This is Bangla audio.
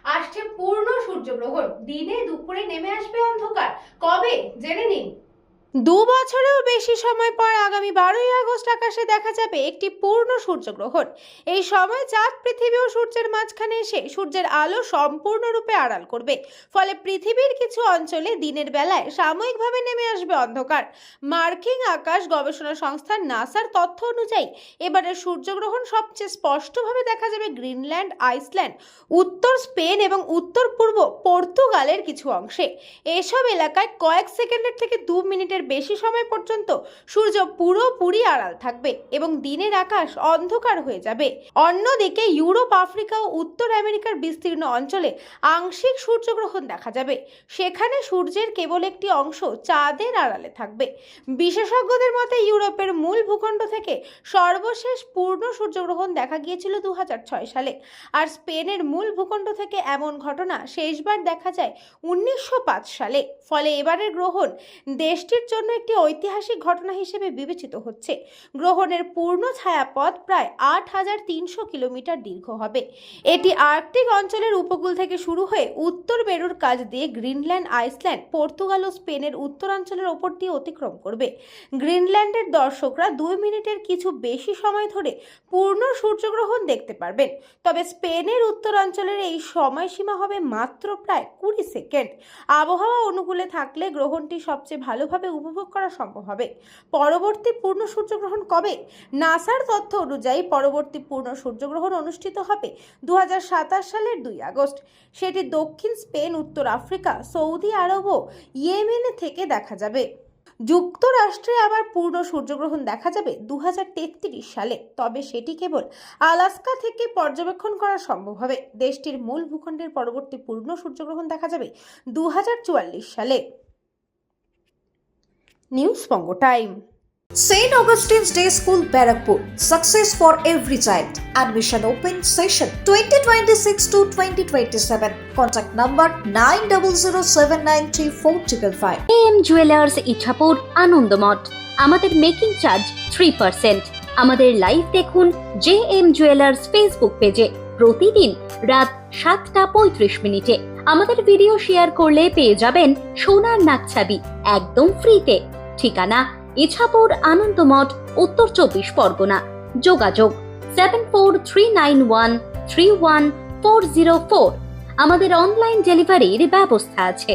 আসছে পূর্ণ সূর্যগ্রহণ, দিনে দুপুরে নেমে আসবে অন্ধকার। কবে জেনে নিন। 2 বছরেও বেশি সময় পর আগামী 12ই আগস্ট আকাশে দেখা যাবে একটি পূর্ণ সূর্যগ্রহণ। এই সময় চাঁদ পৃথিবী ও সূর্যের মাঝখানে এসে সূর্যের আলো সম্পূর্ণরূপে আড়াল করবে। ফলে পৃথিবীর কিছু অঞ্চলে দিনের বেলায় সাময়িকভাবে নেমে আসবে অন্ধকার। মার্কিন আকাশ গবেষণা সংস্থা নাসার তথ্য অনুযায়ী এবারের সূর্যগ্রহণ সবচেয়ে স্পষ্টভাবে দেখা যাবে গ্রিনল্যান্ড, আইসল্যান্ড, উত্তর স্পেন এবং উত্তর পূর্ব পর্তুগালের কিছু অংশে। এসব এলাকায় কয়েক সেকেন্ডের থেকে 2 মিনিটের বেশি সময় পর্যন্ত সূর্য পুরোপুরি আড়াল থাকবে এবং দিনের আকাশ অন্ধকার হয়ে যাবে। অন্যদিকে ইউরোপ, আফ্রিকা ও উত্তর আমেরিকার বিস্তীর্ণ অঞ্চলে আংশিক সূর্যগ্রহণ দেখা যাবে। সেখানে সূর্যের কেবল একটি অংশ চাঁদের আড়ালে থাকবে। বিশেষজ্ঞদের মতে ইউরোপের মূল ভূখণ্ড থেকে সর্বশেষ পূর্ণ সূর্যগ্রহণ দেখা গিয়েছিল 2006 সালে, আর স্পেনের মূল ভূখণ্ড থেকে এমন ঘটনা শেষবার দেখা যায় 1905 সালে। ফলে এবারের গ্রহণ দেশটির জন্য একটি ঐতিহাসিক ঘটনা হিসেবে বিবেচিত হচ্ছে। গ্রহণের পূর্ণ ছায়াপথ প্রায় 8,300 কিলোমিটার দীর্ঘ হবে। এটি আর্কটিক অঞ্চলের উপকূল থেকে শুরু হয়ে উত্তর মেরুর কাছ দিয়ে গ্রিনল্যান্ড, আইসল্যান্ড, পর্তুগাল ও স্পেনের উত্তরাঞ্চলের ওপর দিয়ে অতিক্রম করবে। গ্রিনল্যান্ডের দর্শকরা 2 মিনিটের কিছু বেশি সময় ধরে পূর্ণ সূর্যগ্রহণ দেখতে পারবেন, তবে স্পেনের উত্তরাঞ্চলের এই সময়সীমা হবে মাত্র প্রায় 20 সেকেন্ড। আবহাওয়া অনুকূলে থাকলে গ্রহণটি সবচেয়ে ভালোভাবে উপভোগ করা সম্ভব হবে। পরবর্তী পূর্ণ সূর্যগ্রহণ কবে? নাসার তথ্য অনুযায়ী পরবর্তী পূর্ণ সূর্যগ্রহণ অনুষ্ঠিত হবে 2027 সালের 2 আগস্ট। সেটি দক্ষিণ স্পেন, উত্তর আফ্রিকা, সৌদি আরব ও ইয়েমেন থেকে দেখা যাবে। যুক্তরাষ্ট্রে আবার পূর্ণ সূর্যগ্রহণ দেখা যাবে 2033 সালে, তবে সেটি কেবল আলাস্কা থেকে পর্যবেক্ষণ করা সম্ভব হবে। দেশটির মূল ভূখণ্ডের পরবর্তী পূর্ণ সূর্যগ্রহণ দেখা যাবে 2044 সালে। News Banga time. St. Augustine's Day School, Barrackpur. Success for every child. Admission open session 2026 to 2027. Contact number 9007934555. AM jewellers Ichapur, Anandamath. আমাদের মেকিং চার্জ 3%। আমাদের লাইভ দেখুন JM জুয়েলার্স ফেসবুক পেজে প্রতিদিন রাত 7:35 আমাদের ভিডিও শেয়ার করলে পেয়ে যাবেন সোনার নাকছাবি একদম ফ্রিতে। ঠিকানা ইছাপুর, আনন্দমঠ, উত্তর 24 পরগনা। যোগাযোগ 7439131404। আমাদের অনলাইন ডেলিভারির ব্যবস্থা আছে।